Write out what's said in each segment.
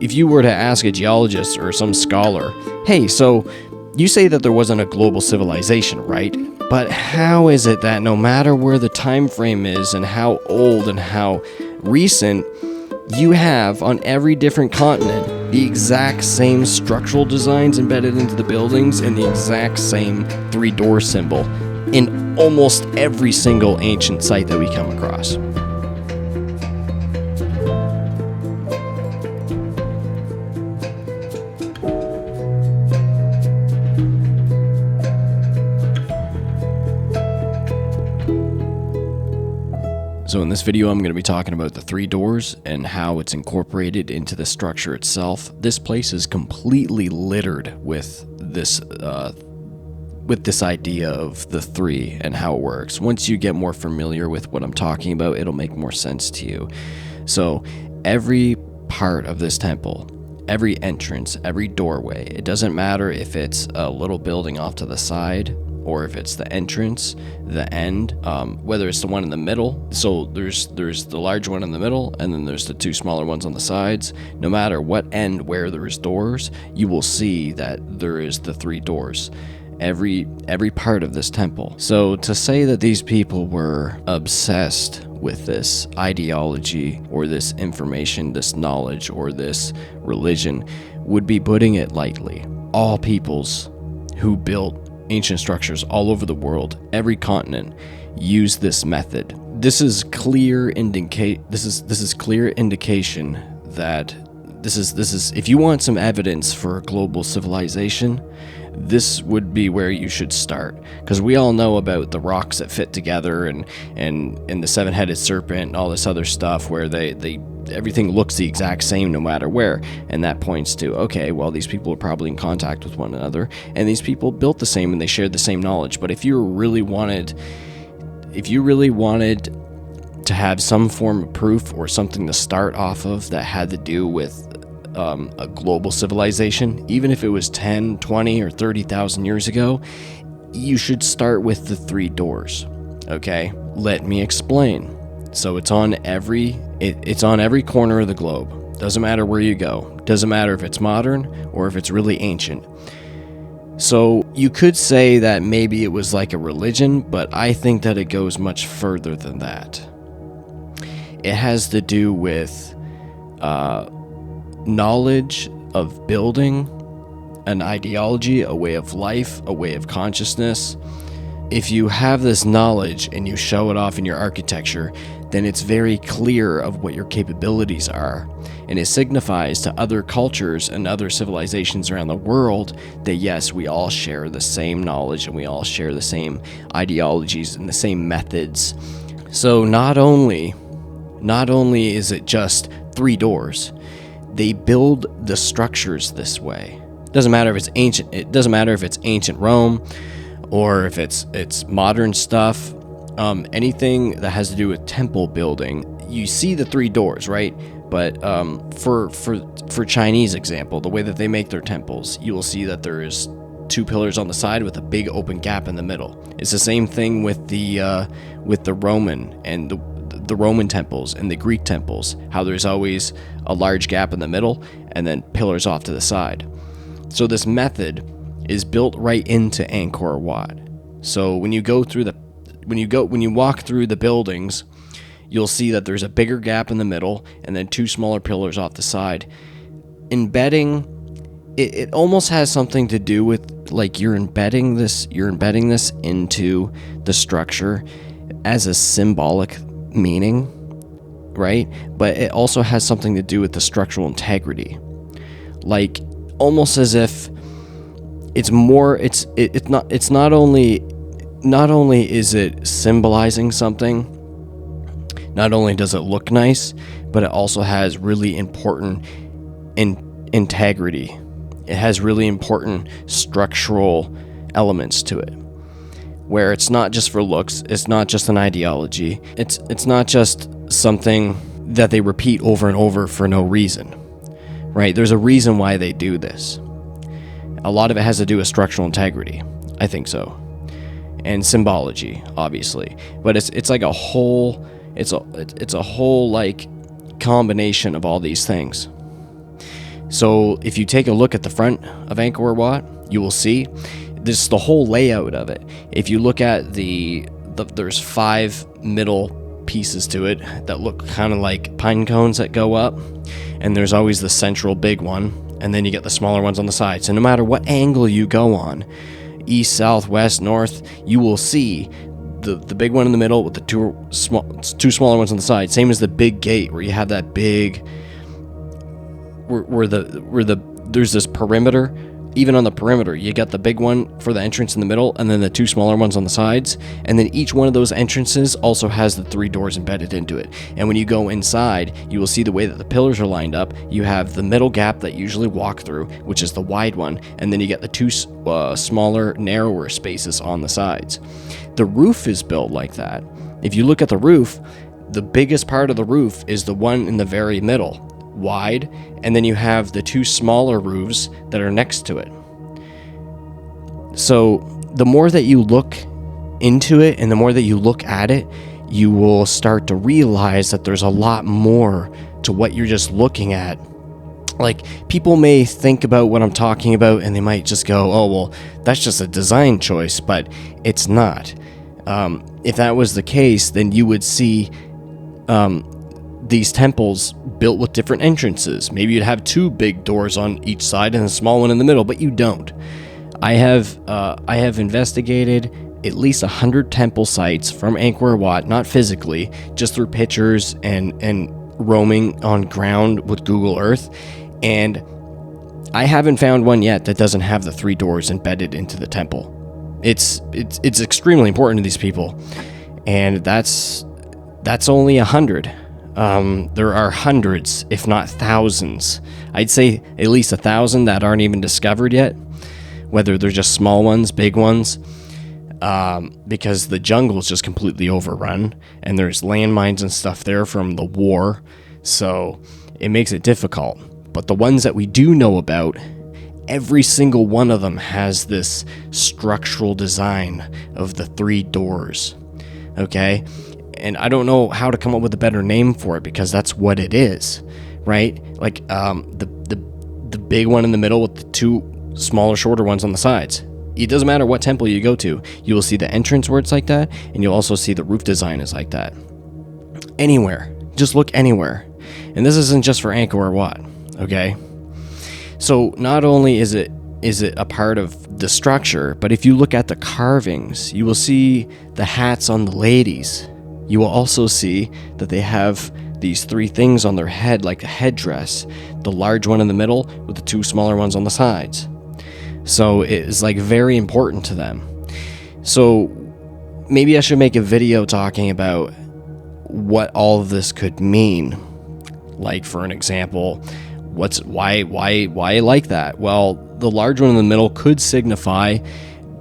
If you were to ask a geologist or some scholar, hey, so you say that there wasn't a global civilization, right? But how is it that no matter where the time frame is and how old and how recent, you have on every different continent the exact same structural designs embedded into the buildings and the exact same three-door symbol in almost every single ancient site that we come across? So in this video, I'm going to be talking about the three doors and how it's incorporated into the structure itself. This place is completely littered with this idea of the three and how it works. Once you get more familiar with what I'm talking about, it'll make more sense to you. So every part of this temple, every entrance, every doorway, it doesn't matter if it's a little building off to the side or if it's the entrance, the end, whether it's the one in the middle. So there's the large one in the middle, and then there's the two smaller ones on the sides. No matter what end where there's doors, you will see that there is the three doors. Every part of this temple. So to say that these people were obsessed with this ideology or this information, this knowledge, or this religion would be putting it lightly. All peoples who built ancient structures all over the world, every continent, use this method. This is clear indication that this is if you want some evidence for a global civilization, this would be where you should start, because we all know about the rocks that fit together and the seven-headed serpent and all this other stuff where they everything looks the exact same no matter where, and that points to, okay, well, these people are probably in contact with one another, and these people built the same and they shared the same knowledge. But if you really wanted to have some form of proof or something to start off of that had to do with a global civilization, even if it was 10, 20, or 30,000 years ago, you should start with the three doors. Okay, let me explain. So it's on every corner of the globe. Doesn't matter where you go. Doesn't matter if it's modern or if it's really ancient. So you could say that maybe it was like a religion, but I think that it goes much further than that. It has to do with knowledge of building, an ideology, a way of life, a way of consciousness. If you have this knowledge and you show it off in your architecture, then it's very clear of what your capabilities are, and it signifies to other cultures and other civilizations around the world that yes, we all share the same knowledge and we all share the same ideologies and the same methods. So not only is it just three doors, they build the structures this way. Doesn't matter if it's ancient. It doesn't matter if it's ancient Rome or if it's modern stuff. Anything that has to do with temple building, you see the three doors, right? But for Chinese example, the way that they make their temples, you will see that there is two pillars on the side with a big open gap in the middle. It's the same thing with the Roman and the Roman temples and the Greek temples, how there's always a large gap in the middle and then pillars off to the side. So this method is built right into Angkor Wat. So when you walk through the buildings, you'll see that there's a bigger gap in the middle and then two smaller pillars off the side. Embedding, it almost has something to do with like you're embedding this into the structure as a symbolic meaning, right? But it also has something to do with the structural integrity, like almost as if it's not only is it symbolizing something, not only does it look nice, but it also has really important integrity. It has really important structural elements to it, where it's not just for looks, it's not just an ideology, it's not just something that they repeat over and over for no reason, right? There's a reason why they do this. A lot of it has to do with structural integrity, I think so, and symbology, obviously. But it's like a whole, it's a whole like combination of all these things. So if you take a look at the front of Angkor Wat, you will see this the whole layout of it. If you look at there's 5 middle pieces to it that look kind of like pine cones that go up, and there's always the central big one, and then you get the smaller ones on the side. So no matter what angle you go on, east, south, west, north, you will see the big one in the middle with the two smaller ones on the side. Same as the big gate where you have that big where there's this perimeter. Even on the perimeter, you got the big one for the entrance in the middle, and then the 2 smaller ones on the sides. And then each one of those entrances also has the 3 doors embedded into it. And when you go inside, you will see the way that the pillars are lined up. You have the middle gap that you usually walk through, which is the wide one, and then you get the 2 smaller, narrower spaces on the sides. The roof is built like that. If you look at the roof, the biggest part of the roof is the one in the very middle, wide, and then you have the 2 smaller roofs that are next to it. So the more that you look into it and the more that you look at it, you will start to realize that there's a lot more to what you're just looking at. Like, people may think about what I'm talking about and they might just go, oh, well, that's just a design choice, but it's not. If that was the case, then you would see these temples built with different entrances. Maybe you'd have 2 big doors on each side and a small one in the middle, but you don't. I have investigated at least 100 temple sites from Angkor Wat, not physically, just through pictures and roaming on ground with Google Earth, and I haven't found one yet that doesn't have the 3 doors embedded into the temple. It's extremely important to these people, and that's only 100. There are hundreds, if not thousands. I'd say at least 1,000 that aren't even discovered yet, whether they're just small ones, big ones, because the jungle is just completely overrun, and there's landmines and stuff there from the war, so it makes it difficult. But the ones that we do know about, every single one of them has this structural design of the 3 doors, okay? And I don't know how to come up with a better name for it, because that's what it is, right? Like the big one in the middle with the 2 smaller, shorter ones on the sides. It doesn't matter what temple you go to, you will see the entrance where it's like that, and you'll also see the roof design is like that. Anywhere, just look anywhere. And this isn't just for Angkor Wat, okay? So not only is it a part of the structure, but if you look at the carvings, you will see the hats on the ladies. You will also see that they have these 3 things on their head, like a headdress, the large one in the middle with the 2 smaller ones on the sides. So it is like very important to them. So maybe I should make a video talking about what all of this could mean. Like, for an example, why like that? Well, the large one in the middle could signify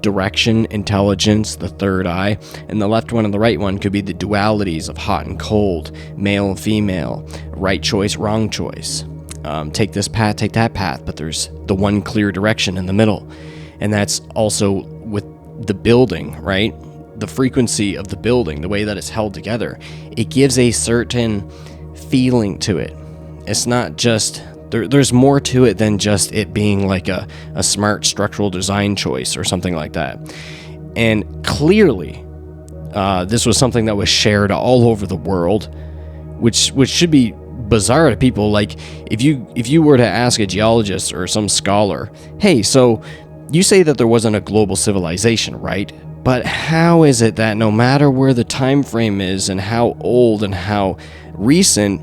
direction, intelligence, the third eye, and the left one and the right one could be the dualities of hot and cold, male and female, right choice, wrong choice. Take this path, take that path, but there's the one clear direction in the middle. And that's also with the building, right? The frequency of the building, the way that it's held together, it gives a certain feeling to it. It's not just there's more to it than just it being like a smart structural design choice or something like that. And clearly, this was something that was shared all over the world, which should be bizarre to people. Like, if you were to ask a geologist or some scholar, hey, so you say that there wasn't a global civilization, right? But how is it that no matter where the time frame is and how old and how recent,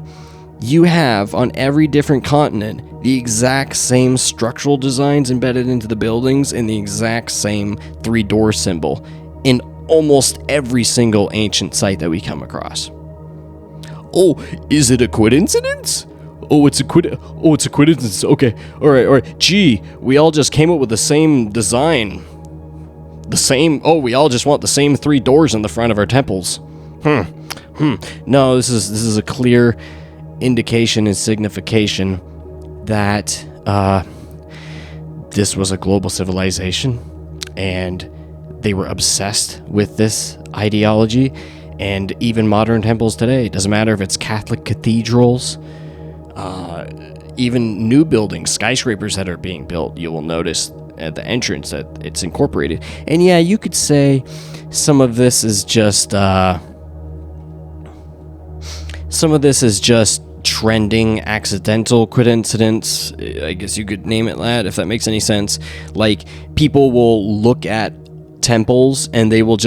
you have on every different continent the exact same structural designs embedded into the buildings and the exact same 3-door symbol in almost every single ancient site that we come across? Oh, is it a coincidence? Oh, it's a coincidence. Okay, all right. Gee, we all just came up with the same design. We all just want the same 3 doors in the front of our temples. No, this is a clear indication and signification that this was a global civilization, and they were obsessed with this ideology. And even modern temples today, it doesn't matter if it's Catholic cathedrals, even new buildings, skyscrapers that are being built, you will notice at the entrance that it's incorporated. And yeah, you could say some of this is just trending, accidental coincidence, I guess you could name it that, if that makes any sense. Like, people will look at temples and they won't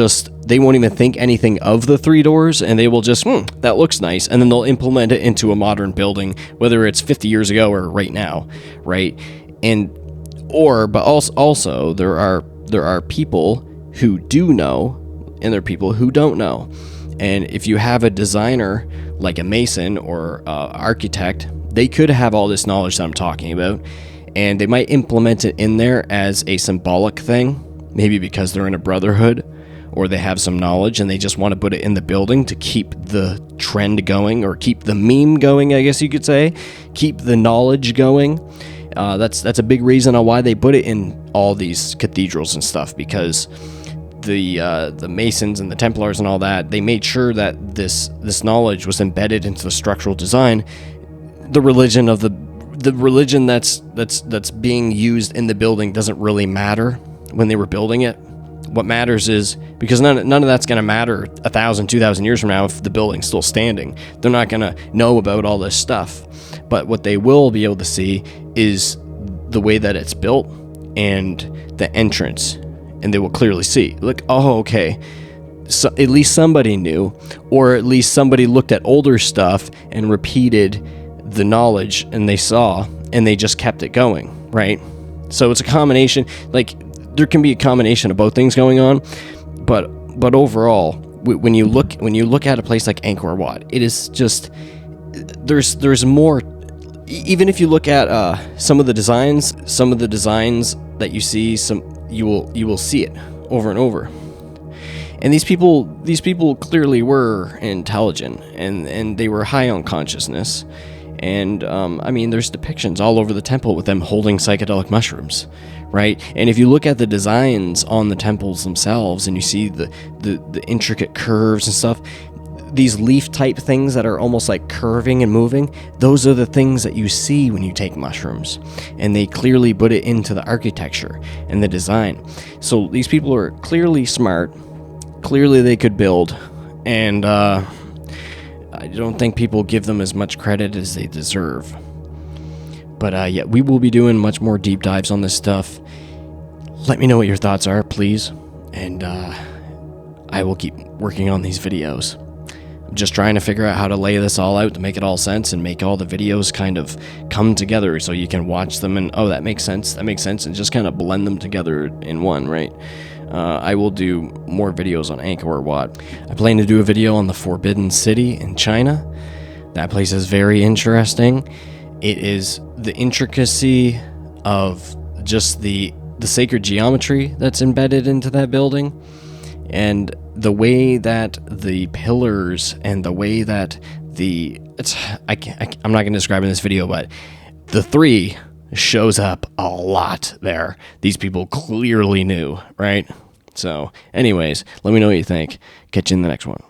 even think anything of the 3 doors, and they will just, that looks nice, and then they'll implement it into a modern building, whether it's 50 years ago or right now, right? But also there are people who do know, and there are people who don't know. And if you have a designer like a mason or architect, they could have all this knowledge that I'm talking about, and they might implement it in there as a symbolic thing, maybe because they're in a brotherhood or they have some knowledge and they just want to put it in the building to keep the trend going, or keep the meme going, I guess you could say, keep the knowledge going. That's a big reason on why they put it in all these cathedrals and stuff, because the Masons and the Templars and all that, they made sure that this knowledge was embedded into the structural design. The religion that's being used in the building doesn't really matter when they were building it. What matters is, because none of that's going to matter 1,000, 2,000 years from now if the building's still standing. They're not going to know about all this stuff. But what they will be able to see is the way that it's built and the entrance. And they will clearly see, like, oh, okay, so at least somebody knew, or at least somebody looked at older stuff and repeated the knowledge and they saw, and they just kept it going, right? So it's a combination, like, there can be a combination of both things going on, but overall, when you look at a place like Angkor Wat, it is just, there's more. Even if you look at some of the designs that you see, you will see it over and over. And these people clearly were intelligent, and they were high on consciousness. And I mean, there's depictions all over the temple with them holding psychedelic mushrooms, right? And if you look at the designs on the temples themselves, and you see the intricate curves and stuff, these leaf type things that are almost like curving and moving, those are the things that you see when you take mushrooms. And they clearly put it into the architecture and the design. So these people are clearly smart, clearly they could build, and I don't think people give them as much credit as they deserve. But yeah, we will be doing much more deep dives on this stuff. Let me know what your thoughts are, please, and I will keep working on these videos. I'm just trying to figure out how to lay this all out to make it all sense, and make all the videos kind of come together so you can watch them and, oh, that makes sense, and just kind of blend them together in one, right? I will do more videos on Angkor Wat. I plan to do a video on the Forbidden City in China. That place is very interesting. It is the intricacy of just the sacred geometry that's embedded into that building, and the way that the pillars and the way that I'm not going to describe in this video, but the 3 shows up a lot there. These people clearly knew, right? So anyways, let me know what you think. Catch you in the next one.